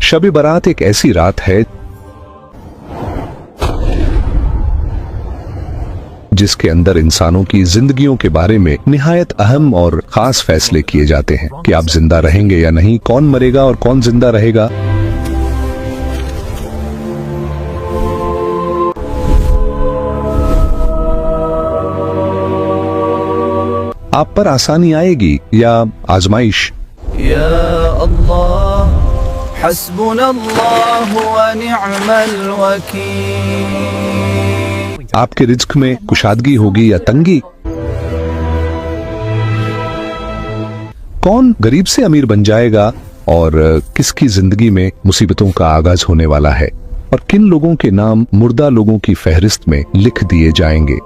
शब बारात एक ऐसी रात है जिसके अंदर इंसानों की जिंदगियों के बारे में निहायत अहम और खास फैसले किए जाते हैं कि आप जिंदा रहेंगे या नहीं, कौन मरेगा और कौन जिंदा रहेगा। आप पर आसानी आएगी या आजमाइश। या अल्लाह हस्बुनल्लाहु व निअमल वकील। आपके रिज्क में कुशादगी होगी या तंगी। कौन गरीब से अमीर बन जाएगा और किसकी जिंदगी में मुसीबतों का आगाज होने वाला है, और किन लोगों के नाम मुर्दा लोगों की फहरिस्त में लिख दिए जाएंगे।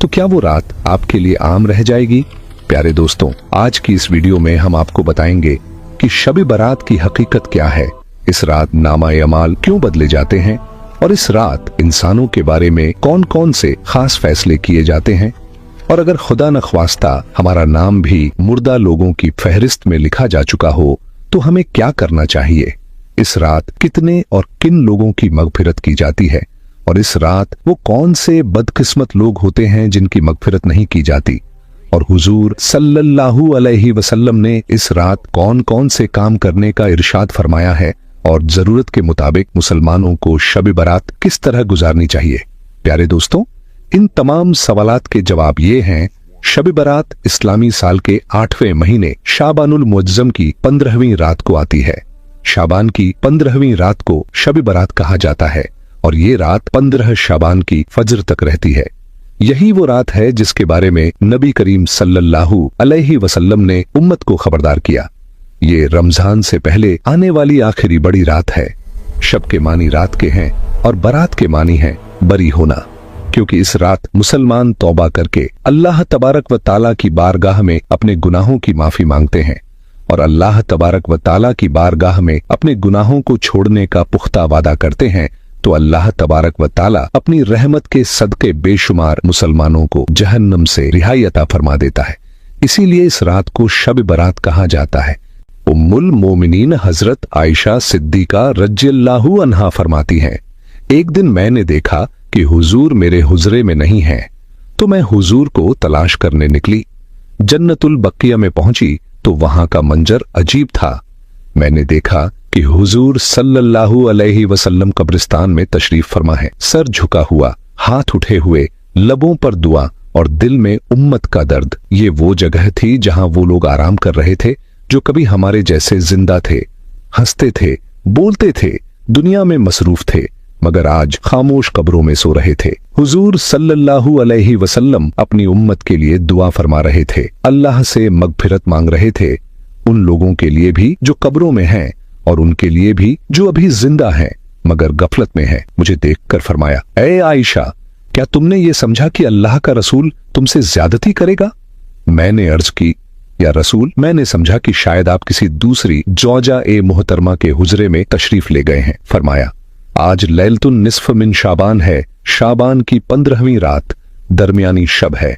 तो क्या वो रात आपके लिए आम रह जाएगी? प्यारे दोस्तों, आज की इस वीडियो में हम आपको बताएंगे कि शब बारात की हकीकत क्या है, इस रात नामा-ए अमाल क्यों बदले जाते हैं, और इस रात इंसानों के बारे में कौन कौन से खास फैसले किए जाते हैं, और अगर खुदा न ख्वास्ता हमारा नाम भी मुर्दा लोगों की फहरिस्त में लिखा जा चुका हो तो हमें क्या करना चाहिए। इस रात कितने और किन लोगों की मगफिरत की जाती है, और इस रात वो कौन से बदकिस्मत लोग होते हैं जिनकी मगफिरत नहीं की जाती, और हुजूर सल्लल्लाहु अलैहि वसल्लम ने इस रात कौन कौन से काम करने का इरशाद फरमाया है, और जरूरत के मुताबिक मुसलमानों को शब बारात किस तरह गुजारनी चाहिए। प्यारे दोस्तों, इन तमाम सवालात के जवाब ये हैं। शब बारात इस्लामी साल के 8वें महीने शाबानुल मुअज्जम की 15वीं रात को आती है। शाबान की 15वीं रात को शब बारात कहा जाता है, और ये रात 15 शाबान की फजर तक रहती है। यही वो रात है जिसके बारे में नबी करीम सल्लल्लाहु अलैहि वसल्लम ने उम्मत को खबरदार किया। ये रमजान से पहले आने वाली आखिरी बड़ी रात है। शब के मानी रात के हैं और बारात के मानी हैं बरी होना, क्योंकि इस रात मुसलमान तौबा करके अल्लाह तबारक व ताला की बारगाह में अपने गुनाहों की माफी मांगते हैं, और अल्लाह तबारक व ताला की बारगाह में अपने गुनाहों को छोड़ने का पुख्ता वादा करते हैं, तो अल्लाह तबारक व ताला अपनी रहमत के सदके बेशुमार मुसलमानों को जहन्नम से रिहाई अता फरमा देता है। इसीलिए इस रात को शब बारात कहा जाता है। उम्मुल मोमिनीन हजरत आयशा सिद्दीका रज़ियल्लाहु अन्हा फरमाती हैं, एक दिन मैंने देखा कि हुजूर मेरे हुजरे में नहीं हैं, तो मैं हुजूर को तलाश करने निकली। जन्नतुल बकिया में पहुंची तो वहां का मंजर अजीब था। मैंने देखा कि हुजूर सल्लल्लाहु अलैहि वसल्लम कब्रिस्तान में तशरीफ फरमा है, सर झुका हुआ, हाथ उठे हुए, लबों पर दुआ और दिल में उम्मत का दर्द। ये वो जगह थी जहां वो लोग आराम कर रहे थे जो कभी हमारे जैसे जिंदा थे, हंसते थे, बोलते थे, दुनिया में मसरूफ थे, मगर आज खामोश कब्रों में सो रहे थे। हुजूर सल्लल्लाहु अलैहि वसल्लम अपनी उम्मत के लिए दुआ फरमा रहे थे, अल्लाह से मगफिरत मांग रहे थे, उन लोगों के लिए भी जो कब्रों में हैं और उनके लिए भी जो अभी जिंदा हैं मगर गफलत में हैं। मुझे देखकर फरमाया, ए आयशा, क्या तुमने ये समझा कि अल्लाह का रसूल तुमसे ज्यादती करेगा? मैंने अर्ज की, या रसूल, मैंने समझा कि शायद आप किसी दूसरी जौजा ए मोहतरमा के हुजरे में तशरीफ ले गए हैं। फरमाया, आज लैलतुन निस्फ मिन शाबान है, शाबान की 15वीं रात, दरमियानी शब है,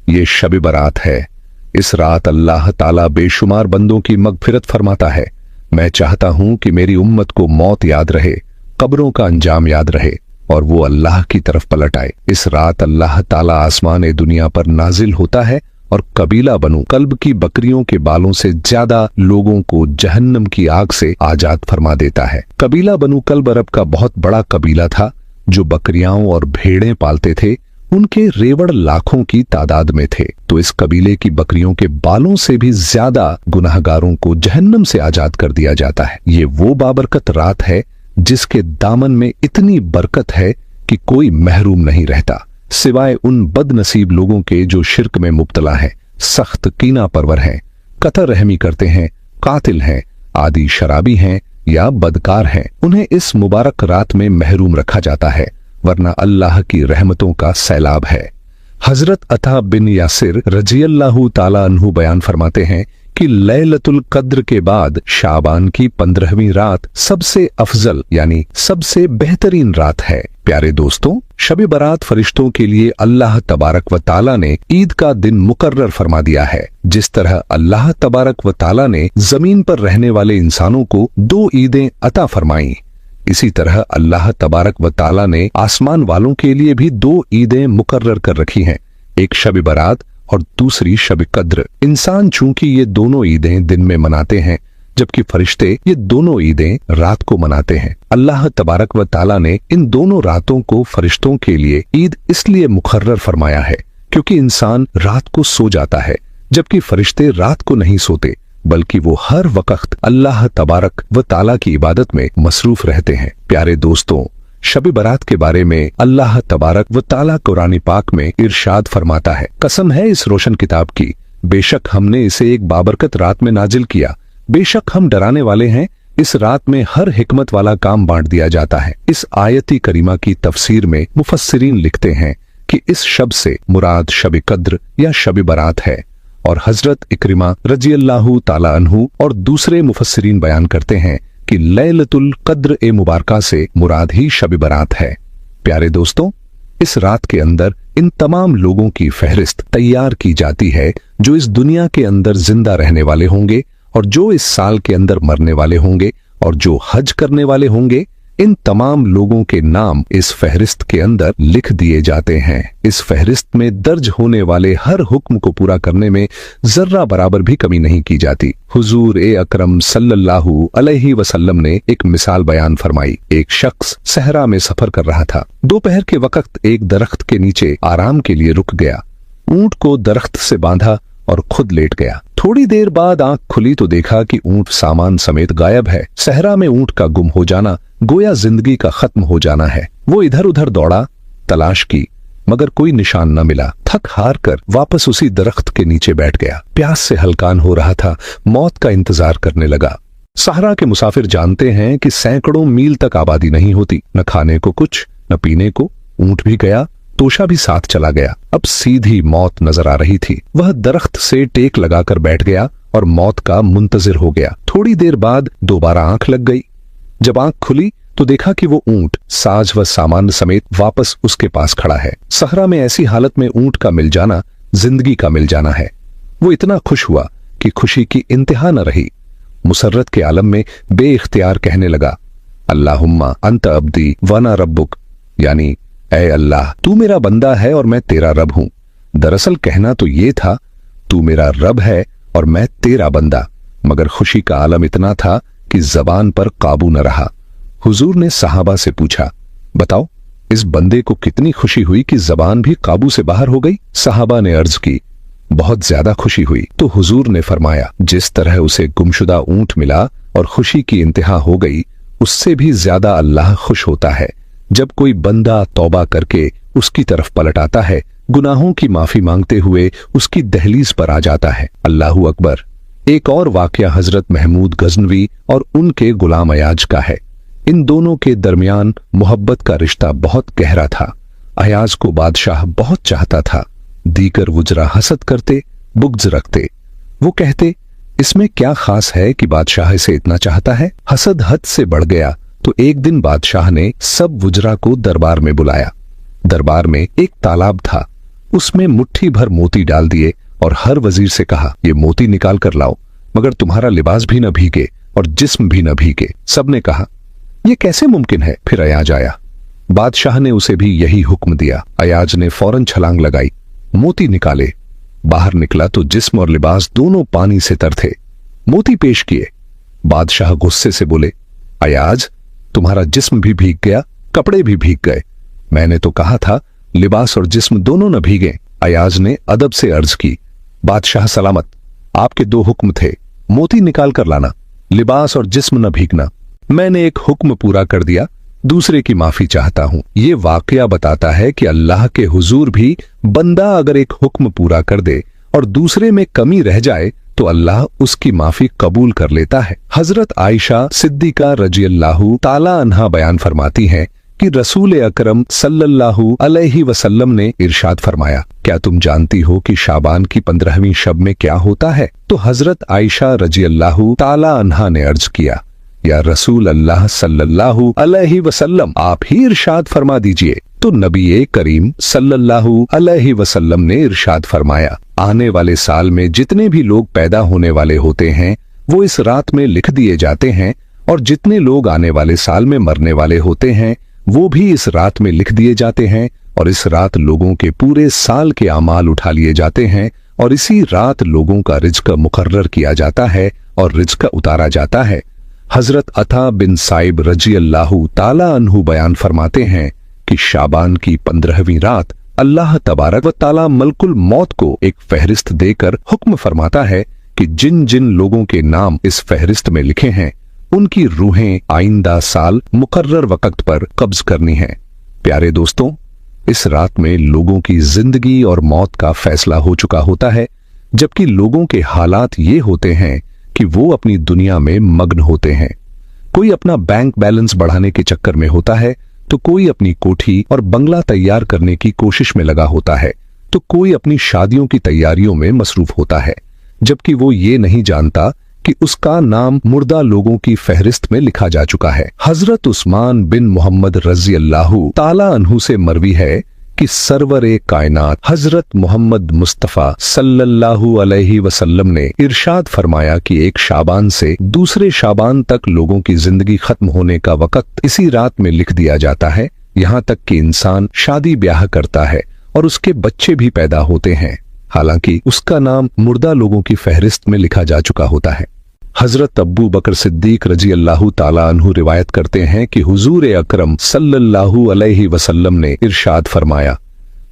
ये शब बारात है। इस रात अल्लाह ताला बेशुमार बंदों की मगफिरत फरमाता है। मैं चाहता हूं कि मेरी उम्मत को मौत याद रहे, कब्रों का अंजाम याद रहे, और वो अल्लाह की तरफ पलट आए। इस रात अल्लाह ताला आसमान दुनिया पर नाजिल होता है और कबीला बनु कल्ब की बकरियों के बालों से ज्यादा लोगों को जहन्नम की आग से आजाद फरमा देता है। कबीला बनु कल्ब अरब का बहुत बड़ा कबीला था जो बकरियां और भेड़ें पालते थे। उनके रेवड़ लाखों की तादाद में थे, तो इस कबीले की बकरियों के बालों से भी ज्यादा गुनाहगारों को जहन्नम से आजाद कर दिया जाता है। ये वो बाबरकत रात है जिसके दामन में इतनी बरकत है कि कोई महरूम नहीं रहता, सिवाय उन बदनसीब लोगों के जो शिर्क में मुब्तला हैं, सख्त कीना परवर हैं, कतर रहमी करते हैं, कातिल हैं, आदि शराबी हैं या बदकार हैं। उन्हें इस मुबारक रात में महरूम रखा जाता है, वरना अल्लाह की रहमतों का सैलाब है। हजरत अता बिन यासिर रज़ियल्लाहु ताला अन्हु बयान फरमाते हैं कि लैलतुल कद्र के बाद शाबान की 15वीं रात सबसे अफजल यानी सबसे बेहतरीन रात है। प्यारे दोस्तों, शब बरात फरिश्तों के लिए अल्लाह तबारक व ताला ने ईद का दिन मुकर्रर फरमा दिया है। जिस तरह अल्लाह तबारक व ताला ने जमीन पर रहने वाले इंसानों को 2 ईदें अता फरमाई, इसी तरह अल्लाह तबारक व ताला ने आसमान वालों के लिए भी 2 ईदें मुकर्रर कर रखी हैं, एक शब बरात और दूसरी शब कद्र। इंसान चूंकि ये दोनों ईदें दिन में मनाते हैं, जबकि फरिश्ते ये दोनों ईदें रात को मनाते हैं। अल्लाह तबारक व ताला ने इन दोनों रातों को फरिश्तों के लिए ईद इसलिए मुकर्रर फरमाया है क्योंकि इंसान रात को सो जाता है, जबकि फरिश्ते रात को नहीं सोते, बल्कि वो हर वक्त अल्लाह तबारक व ताला की इबादत में मसरूफ रहते हैं। प्यारे दोस्तों, शब बरात के बारे में अल्लाह तबारक व ताला कुरान पाक में इरशाद फरमाता है, कसम है इस रोशन किताब की, बेशक हमने इसे एक बाबरकत रात में नाजिल किया, बेशक हम डराने वाले हैं, इस रात में हर हिकमत वाला काम बांट दिया जाता है। इस आयती करीमा की तफसीर में मुफस्सिरीन लिखते हैं कि इस शब से मुराद शब कद्र या शब बरात है, और हजरत इक्रिमा रज़ियल्लाहु ताला अन्हु और दूसरे मुफस्सिरीन बयान करते हैं कि लैलतुल कद्र ए मुबारका से मुराद ही शब बरात है। प्यारे दोस्तों, इस रात के अंदर इन तमाम लोगों की फहरिस्त तैयार की जाती है जो इस दुनिया के अंदर जिंदा रहने वाले होंगे और जो इस साल के अंदर मरने वाले होंगे और जो हज करने वाले होंगे। इन तमाम लोगों के नाम इस फहरिस्त के अंदर लिख दिए जाते हैं। इस फहरिस्त में दर्ज होने वाले हर हुक्म को पूरा करने में जर्रा बराबर भी कमी नहीं की जाती। हुजूर ए अकरम सल्लल्लाहु अलैहि वसल्लम ने एक मिसाल बयान फरमाई। एक शख्स सहरा में सफर कर रहा था। दोपहर के वक्त एक दरख्त के नीचे आराम के लिए रुक गया, ऊंट को दरख्त से बांधा और खुद लेट गया। थोड़ी देर बाद आंख खुली तो देखा कि ऊंट सामान समेत गायब है। सहरा में ऊंट का गुम हो जाना गोया जिंदगी का खत्म हो जाना है। वो इधर उधर दौड़ा, तलाश की, मगर कोई निशान न मिला। थक हार कर वापस उसी दरख्त के नीचे बैठ गया। प्यास से हलकान हो रहा था, मौत का इंतजार करने लगा। सहरा के मुसाफिर जानते हैं कि सैकड़ों मील तक आबादी नहीं होती, न खाने को कुछ, न पीने को। ऊंट भी गया, तोशा भी साथ चला गया। अब सीधी मौत नजर आ रही थी। वह दरख्त से टेक लगाकर बैठ गया और मौत का मुंतजिर हो गया। थोड़ी देर बाद दोबारा आंख लग गई। जब आंख खुली तो देखा कि वो ऊंट साज व सामान समेत वापस उसके पास खड़ा है। सहरा में ऐसी हालत में ऊंट का मिल जाना जिंदगी का मिल जाना है। वो इतना खुश हुआ कि खुशी की इंतहा न रही। मुसर्रत के आलम में बेइख्तियार कहने लगा, अल्लाहुम्मा अंत अब्दी वना रब्बुक, यानी ऐ अल्लाह, तू मेरा बंदा है और मैं तेरा रब हूं। दरअसल कहना तो ये था, तू मेरा रब है और मैं तेरा बंदा, मगर खुशी का आलम इतना था कि जबान पर काबू न रहा। हुजूर ने सहाबा से पूछा, बताओ इस बंदे को कितनी खुशी हुई कि जबान भी काबू से बाहर हो गई? सहाबा ने अर्ज की, बहुत ज्यादा खुशी हुई। तो हुजूर ने फरमाया, जिस तरह उसे गुमशुदा ऊंट मिला और खुशी की इंतहा हो गई, उससे भी ज्यादा अल्लाह खुश होता है जब कोई बंदा तौबा करके उसकी तरफ पलट आता है, गुनाहों की माफी मांगते हुए उसकी दहलीज पर आ जाता है। अल्लाहू अकबर। एक और वाकया हजरत महमूद गजनवी और उनके गुलाम अयाज का है। इन दोनों के दरमियान मोहब्बत का रिश्ता बहुत गहरा था। अयाज को बादशाह बहुत चाहता था। दीकर वुजरा हसद करते, बुग़्ज़ रखते। वो कहते, इसमें क्या खास है कि बादशाह इसे इतना चाहता है? हसद हद से बढ़ गया तो एक दिन बादशाह ने सब वुजरा को दरबार में बुलाया। दरबार में एक तालाब था, उसमें मुट्ठी भर मोती डाल दिए और हर वजीर से कहा, ये मोती निकाल कर लाओ, मगर तुम्हारा लिबास भी न भीगे और जिस्म भी न भीगे। सबने कहा, ये कैसे मुमकिन है? फिर अयाज आया। बादशाह ने उसे भी यही हुक्म दिया। अयाज ने फौरन छलांग लगाई, मोती निकाले। बाहर निकला तो जिस्म और लिबास दोनों पानी से तर थे। मोती पेश किए। बादशाह गुस्से से बोले, अयाज, तुम्हारा जिस्म भी भीग गया, कपड़े भी भीग गए। मैंने तो कहा था लिबास और जिस्म दोनों न भीगे। अयाज ने अदब से अर्ज की, बादशाह सलामत, आपके 2 हुक्म थे, मोती निकाल कर लाना, लिबास और जिस्म न भीगना। मैंने एक हुक्म पूरा कर दिया, दूसरे की माफी चाहता हूं। ये वाकया बताता है कि अल्लाह के हुजूर भी बंदा अगर एक हुक्म पूरा कर दे और दूसरे में कमी रह जाए तो अल्लाह उसकी माफी कबूल कर लेता है। हजरत आयशा सिद्दीका रज़ियल्लाहु ताला अन्हा बयान फरमाती हैं कि रसूल अकरम सल्लल्लाहु अलैहि वसल्लम ने इरशाद फरमाया, क्या तुम जानती हो कि शाबान की 15वीं शब में क्या होता है? तो हजरत आयशा रजी अल्लाहु ताला अन्हा ने अर्ज किया, या रसूल अल्लाह सल्लल्लाहु अलैहि वसल्लम, आप ही इरशाद फरमा दीजिए। तो नबी करीम सल्लल्लाहु अलैहि वसल्लम ने इरशाद फरमाया, आने वाले साल में जितने भी लोग पैदा होने वाले होते हैं वो इस रात में लिख दिए जाते हैं, और जितने लोग आने वाले साल में मरने वाले होते हैं वो भी इस रात में लिख दिए जाते हैं, और इस रात लोगों के पूरे साल के अमाल उठा लिए जाते हैं, और इसी रात लोगों का रिज्क मुकर्रर किया जाता है और रिज्क उतारा जाता है। हजरत अता बिन साइब रजी अल्लाहु ताला अन्हु बयान फरमाते हैं कि शाबान की 15वीं रात अल्लाह तबारक व ताला मलकुल मौत को एक फहरिस्त देकर हुक्म फरमाता है कि जिन जिन लोगों के नाम इस फहरिस्त में लिखे हैं उनकी रूहें आइंदा साल मुकर्रर वक्त पर कब्ज करनी है। प्यारे दोस्तों, इस रात में लोगों की जिंदगी और मौत का फैसला हो चुका होता है, जबकि लोगों के हालात ये होते हैं कि वो अपनी दुनिया में मग्न होते हैं। कोई अपना बैंक बैलेंस बढ़ाने के चक्कर में होता है, तो कोई अपनी कोठी और बंगला तैयार करने की कोशिश में लगा होता है, तो कोई अपनी शादियों की तैयारियों में मसरूफ होता है, जबकि वो ये नहीं जानता कि उसका नाम मुर्दा लोगों की फहरिस्त में लिखा जा चुका है। हजरत उस्मान बिन मोहम्मद रजी अल्लाहु ताला अन्हु से मरवी है कि सरवरे कायनात हजरत मोहम्मद मुस्तफ़ा सल्लल्लाहु अलैहि वसल्लम ने इरशाद फरमाया कि एक शाबान से दूसरे शाबान तक लोगों की जिंदगी खत्म होने का वक्त इसी रात में लिख दिया जाता है, यहाँ तक कि इंसान शादी ब्याह करता है और उसके बच्चे भी पैदा होते हैं, हालांकि उसका नाम मुर्दा लोगों की फहरिस्त में लिखा जा चुका होता है। हजरत अब्बू बकर सिद्दीक रजी अल्लाहु ताला अन्हु रिवायत करते हैं कि हुजूर अकरम सल्लल्लाहु अलैहि वसल्लम ने इरशाद फरमाया,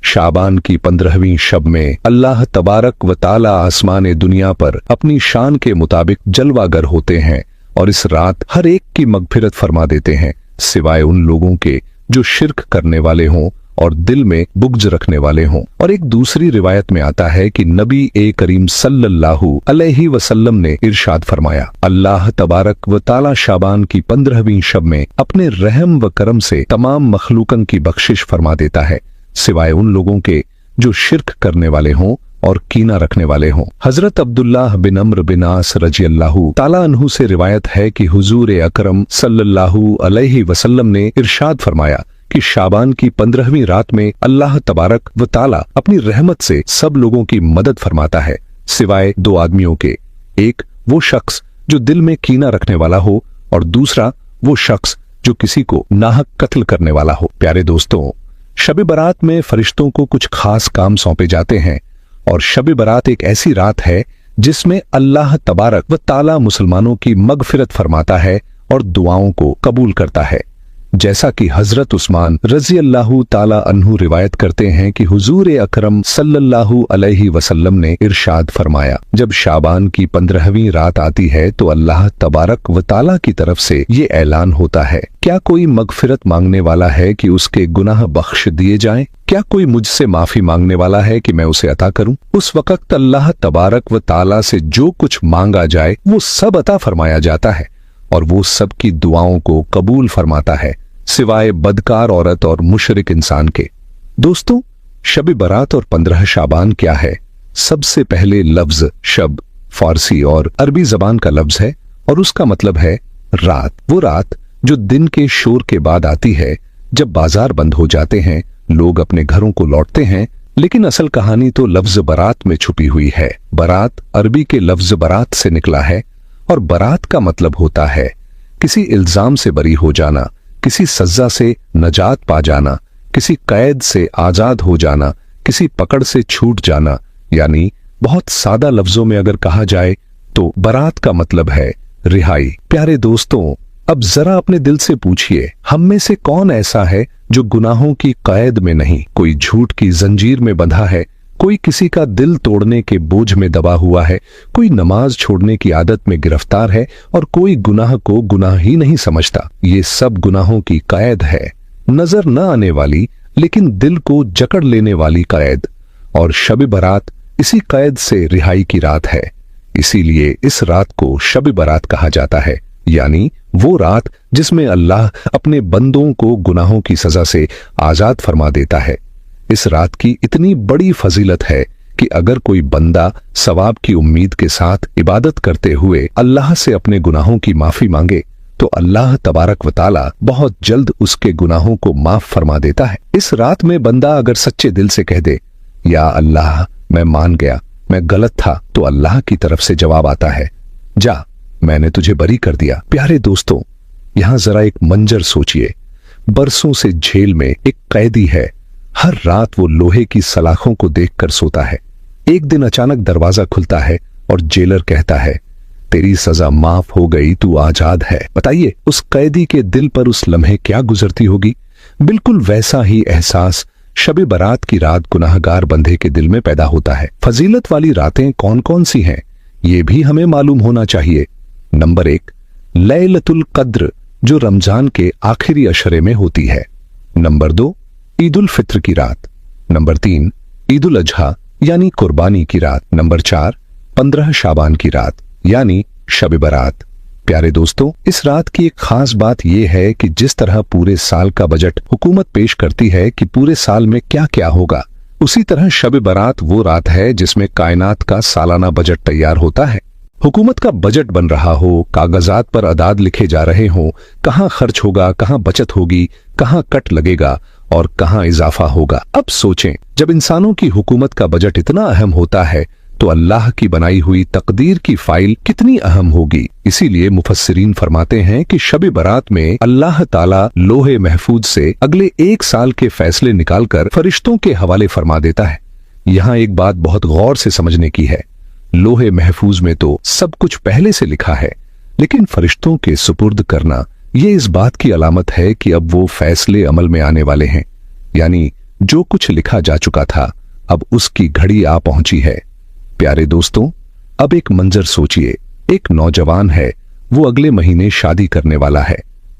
शाबान की 15वीं शब में अल्लाह तबारक व ताला आसमान दुनिया पर अपनी शान के मुताबिक जलवागर होते हैं और इस रात हर एक की मगफिरत फरमा देते हैं, सिवाय उन लोगों के जो शिर्क करने वाले हों और दिल में बुग़्ज़ रखने वाले हों। और एक दूसरी रिवायत में आता है कि नबी करीम सल्लल्लाहु अलैहि वसल्लम ने इरशाद फरमाया, अल्लाह तबारक व ताला शाबान की 15वीं शब में अपने रहम व करम से तमाम मखलूकन की बख्शिश फरमा देता है, सिवाय उन लोगों के जो शिर्क करने वाले हों और कीना रखने वाले हों। हजरत अब्दुल्लाह बिन अम्र बिन आस रजी अल्लाहु ताला अन्हु से रिवायत है कि हुजूर अकरम सल्लल्लाहु अलैहि वसल्लम ने इरशाद फरमाया कि शाबान की 15वीं रात में अल्लाह तबारक व ताला अपनी रहमत से सब लोगों की मदद फरमाता है, सिवाय दो आदमियों के, एक वो शख्स जो दिल में कीना रखने वाला हो और दूसरा वो शख्स जो किसी को नाहक कत्ल करने वाला हो। प्यारे दोस्तों, शब बरात में फरिश्तों को कुछ खास काम सौंपे जाते हैं और शब बरात एक ऐसी रात है जिसमें अल्लाह तबारक व ताला मुसलमानों की मगफिरत फरमाता है और दुआओं को कबूल करता है। जैसा कि हजरत उस्मान रजी अल्लाहु ताला अन्हु रिवायत करते हैं कि हुजूर अकरम सल्लल्लाहु अलैहि वसल्लम ने इरशाद फरमाया, जब शाबान की 15वीं रात आती है तो अल्लाह तबारक व ताला की तरफ से ये ऐलान होता है, क्या कोई मगफिरत मांगने वाला है कि उसके गुनाह बख्श दिए जाएं? क्या कोई मुझसे माफी मांगने वाला है कि मैं उसे अता करूं? उस वक्त अल्लाह तबारक व ताला से जो कुछ मांगा जाए वो सब अता फरमाया जाता है और वो सब की दुआओं को कबूल फरमाता है, सिवाय बदकार औरत और मुशरिक इंसान के। दोस्तों, शब बरात और 15 शाबान क्या है? सबसे पहले लफ्ज शब फारसी और अरबी जबान का लफ्ज है और उसका मतलब है रात। वो रात जो दिन के शोर के बाद आती है, जब बाजार बंद हो जाते हैं, लोग अपने घरों को लौटते हैं। लेकिन असल कहानी तो लफ्ज बरात में छुपी हुई है। बरात अरबी के लफ्ज बरात से निकला है और बरात का मतलब होता है किसी इल्जाम से बरी हो जाना, किसी सजा से नजात पा जाना, किसी कैद से आजाद हो जाना, किसी पकड़ से छूट जाना। यानी बहुत सादा लफ्जों में अगर कहा जाए तो बरात का मतलब है रिहाई। प्यारे दोस्तों, अब जरा अपने दिल से पूछिए, हम में से कौन ऐसा है जो गुनाहों की कैद में नहीं? कोई झूठ की जंजीर में बंधा है, कोई किसी का दिल तोड़ने के बोझ में दबा हुआ है, कोई नमाज छोड़ने की आदत में गिरफ्तार है और कोई गुनाह को गुनाह ही नहीं समझता। ये सब गुनाहों की कैद है, नजर न आने वाली लेकिन दिल को जकड़ लेने वाली कैद। और शब बरात इसी कैद से रिहाई की रात है, इसीलिए इस रात को शब बरात कहा जाता है। यानी वो रात जिसमें अल्लाह अपने बंदों को गुनाहों की सजा से आजाद फरमा देता है। इस रात की इतनी बड़ी फजीलत है कि अगर कोई बंदा सवाब की उम्मीद के साथ इबादत करते हुए अल्लाह से अपने गुनाहों की माफी मांगे तो अल्लाह तबारक व ताला बहुत जल्द उसके गुनाहों को माफ फरमा देता है। इस रात में बंदा अगर सच्चे दिल से कह दे, या अल्लाह मैं मान गया, मैं गलत था, तो अल्लाह की तरफ से जवाब आता है, जा मैंने तुझे बरी कर दिया। प्यारे दोस्तों, यहां जरा एक मंजर सोचिए। बरसों से जेल में एक कैदी है। हर रात वो लोहे की सलाखों को देखकर सोता है। एक दिन अचानक दरवाजा खुलता है और जेलर कहता है, तेरी सजा माफ हो गई, तू आजाद है। बताइए उस कैदी के दिल पर उस लम्हे क्या गुजरती होगी। बिल्कुल वैसा ही एहसास शब बरात की रात गुनाहगार बंदे के दिल में पैदा होता है। फजीलत वाली रातें कौन कौन सी हैं, ये भी हमें मालूम होना चाहिए। नंबर 1, लैलतुल कद्र, जो रमजान के आखिरी अशरे में होती है। नंबर 2, ईद उल फित्र की रात। नंबर 3, ईद उल अजहा यानी कुर्बानी की रात। नंबर 4, 15 शाबान की रात यानी शब बरात। प्यारे दोस्तों, इस रात की एक खास बात यह है कि जिस तरह पूरे साल का बजट हुकूमत पेश करती है कि पूरे साल में क्या क्या होगा, उसी तरह शब बरात वो रात है जिसमें कायनात का सालाना बजट तैयार होता है। हुकूमत का बजट बन रहा हो, कागजात पर अदाद लिखे जा रहे हों, कहां खर्च होगा, कहां बचत होगी, कहां कट लगेगा और कहां इजाफा होगा। अब सोचें, जब इंसानों की हुकूमत का बजट इतना अहम होता है तो अल्लाह की बनाई हुई तकदीर की फाइल कितनी अहम होगी। इसीलिए मुफस्सिरीन फरमाते हैं कि शब बरात में अल्लाह ताला लोहे महफूज से अगले 1 साल के फैसले निकालकर फरिश्तों के हवाले फरमा देता है। यहाँ एक बात बहुत गौर से समझने की है। लोहे महफूज में तो सब कुछ पहले से लिखा है, लेकिन फरिश्तों के सुपुर्द करना ये इस बात की अलामत है कि अब वो फैसले अमल में आने वाले हैं। यानी जो कुछ लिखा जा चुका था, अब उसकी घड़ी आ पहुंची है। प्यारे दोस्तों, अब एक मंजर सोचिए। एक नौजवान है, वो अगले महीने शादी करने वाला है।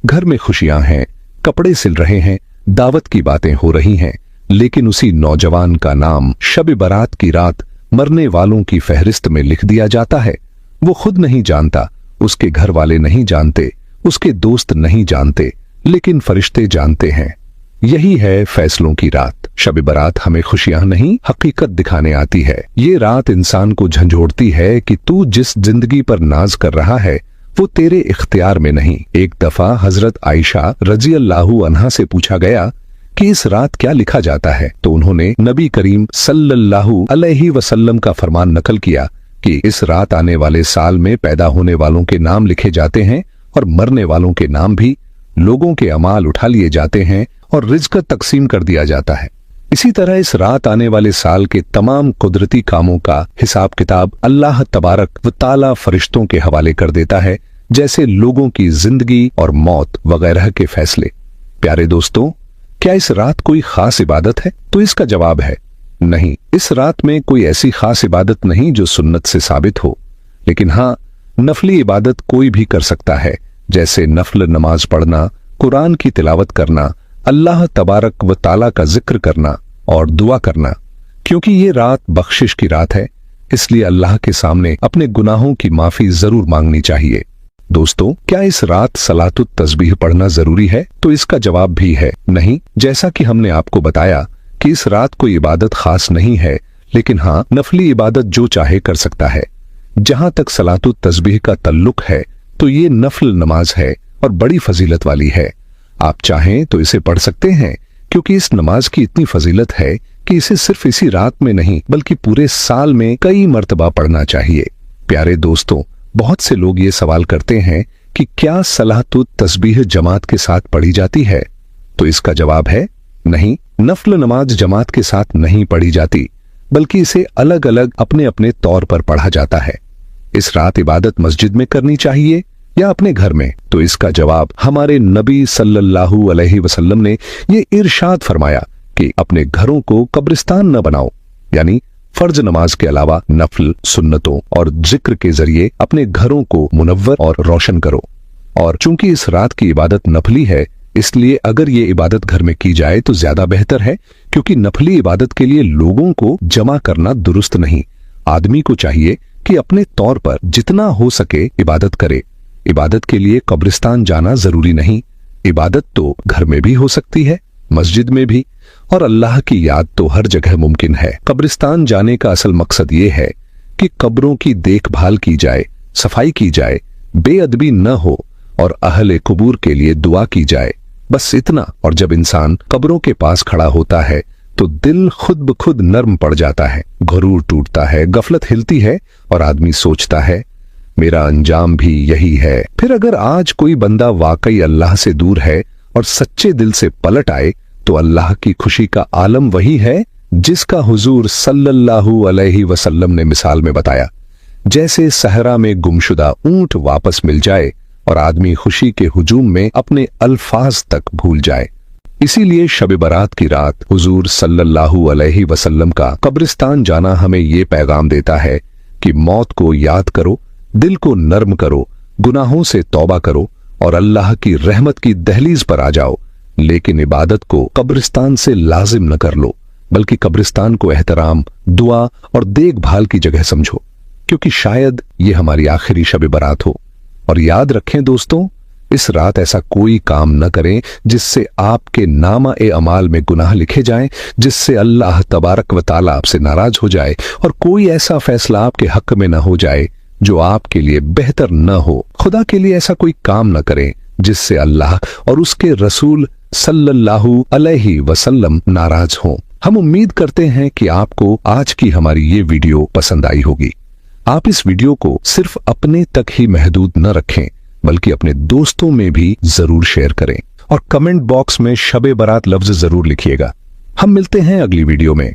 घर में खुशियां हैं, कपड़े सिल रहे हैं, दावत की बातें हो रही हैं, लेकिन उसी नौजवान का नाम शब बरात की रात मरने वालों की फहरिस्त में लिख दिया जाता है। वो खुद नहीं जानता, उसके घर वाले नहीं जानते, उसके दोस्त नहीं जानते, लेकिन फरिश्ते जानते हैं। यही है फैसलों की रात। शब बरात हमें खुशियां नहीं, हकीकत दिखाने आती है। ये रात इंसान को झंझोड़ती है कि तू जिस जिंदगी पर नाज कर रहा है वो तेरे इख्तियार में नहीं। एक दफा हजरत आयशा रजी अल्लाहु अन्हा से पूछा गया कि इस रात क्या लिखा जाता है, तो उन्होंने नबी करीम सल्लल्लाहु अलैहि वसल्लम का फरमान नकल किया कि इस रात आने वाले साल में पैदा होने वालों के नाम लिखे जाते हैं और मरने वालों के नाम भी। लोगों के अमाल उठा लिए जाते हैं और रिज़्क तकसीम कर दिया जाता है। इसी तरह इस रात आने वाले साल के तमाम कुदरती कामों का हिसाब किताब अल्लाह तबारक व ताला फरिश्तों के हवाले कर देता है, जैसे लोगों की जिंदगी और मौत वगैरह के फैसले। प्यारे दोस्तों, क्या इस रात कोई खास इबादत है? तो इसका जवाब है नहीं। इस रात में कोई ऐसी खास इबादत नहीं जो सुन्नत से साबित हो, लेकिन हाँ, नफली इबादत कोई भी कर सकता है, जैसे नफल नमाज पढ़ना, कुरान की तिलावत करना, अल्लाह तबारक व ताला का जिक्र करना और दुआ करना। क्योंकि ये रात बख्शिश की रात है, इसलिए अल्लाह के सामने अपने गुनाहों की माफी जरूर मांगनी चाहिए। दोस्तों, क्या इस रात सलातुत तस्बीह पढ़ना जरूरी है? तो इसका जवाब भी है नहीं। जैसा कि हमने आपको बताया कि इस रात कोई इबादत खास नहीं है, लेकिन हाँ, नफली इबादत जो चाहे कर सकता है। जहां तक सलातुत तस्बीह का तल्लुक है तो ये नफल नमाज है और बड़ी फजीलत वाली है। आप चाहें तो इसे पढ़ सकते हैं, क्योंकि इस नमाज की इतनी फजीलत है कि इसे सिर्फ इसी रात में नहीं बल्कि पूरे साल में कई मर्तबा पढ़ना चाहिए। प्यारे दोस्तों, बहुत से लोग ये सवाल करते हैं कि क्या सलातुत तस्बीह जमात के साथ पढ़ी जाती है? तो इसका जवाब है नहीं। नफल नमाज जमात के साथ नहीं पढ़ी जाती, बल्कि इसे अलग अलग अपने अपने तौर पर पढ़ा जाता है। इस रात इबादत मस्जिद में करनी चाहिए या अपने घर में? तो इसका जवाब हमारे नबी सल्लल्लाहु अलैहि वसल्लम ने ये इरशाद फरमाया कि अपने घरों को कब्रिस्तान न बनाओ, यानी फर्ज नमाज के अलावा नफल, सुन्नतों और जिक्र के जरिए अपने घरों को मुनव्वर और रोशन करो। और चूंकि इस रात की इबादत नफली है, इसलिए अगर ये इबादत घर में की जाए तो ज्यादा बेहतर है, क्योंकि नफली इबादत के लिए लोगों को जमा करना दुरुस्त नहीं। आदमी को चाहिए कि अपने तौर पर जितना हो सके इबादत करे, इबादत के लिए कब्रिस्तान जाना जरूरी नहीं। इबादत तो घर में भी हो सकती है, मस्जिद में भी, और अल्लाह की याद तो हर जगह मुमकिन है। कब्रिस्तान जाने का असल मकसद ये है कि कब्रों की देखभाल की जाए, सफाई की जाए, बेअदबी न हो और अहले कुबूर के लिए दुआ की जाए, बस इतना। और जब इंसान कब्रों के पास खड़ा होता है तो दिल खुद ब खुद नर्म पड़ जाता है, गुरूर टूटता है, गफलत हिलती है और आदमी सोचता है मेरा अंजाम भी यही है। फिर अगर आज कोई बंदा वाकई अल्लाह से दूर है और सच्चे दिल से पलट आए तो अल्लाह की खुशी का आलम वही है जिसका हुजूर सल्लल्लाहु अलैहि वसल्लम ने मिसाल में बताया। जैसे सहरा में गुमशुदा ऊंट वापस मिल जाए और आदमी खुशी के हुजूम में अपने अल्फाज तक भूल जाए। इसीलिए शब बरात की रात हुजूर सल्लल्लाहु अलैहि वसल्लम का कब्रिस्तान जाना हमें ये पैगाम देता है कि मौत को याद करो, दिल को नर्म करो, गुनाहों से तौबा करो और अल्लाह की रहमत की दहलीज पर आ जाओ। लेकिन इबादत को कब्रिस्तान से लाजिम न कर लो, बल्कि कब्रिस्तान को एहतराम, दुआ और देखभाल की जगह समझो, क्योंकि शायद ये हमारी आखिरी शब बरात हो। और याद रखें दोस्तों, इस रात ऐसा कोई काम न करें जिससे आपके नामा ए अमाल में गुनाह लिखे जाएं, जिससे अल्लाह तबारक व ताला आपसे नाराज हो जाए, और कोई ऐसा फैसला आपके हक में न हो जाए जो आपके लिए बेहतर न हो। खुदा के लिए ऐसा कोई काम न करें जिससे अल्लाह और उसके रसूल सल्लल्लाहु अलैहि वसल्लम नाराज हों। हम उम्मीद करते हैं कि आपको आज की हमारी ये वीडियो पसंद आई होगी। आप इस वीडियो को सिर्फ अपने तक ही महदूद न रखें, बल्कि अपने दोस्तों में भी जरूर शेयर करें और कमेंट बॉक्स में शब बरात लफ्ज जरूर लिखिएगा। हम मिलते हैं अगली वीडियो में।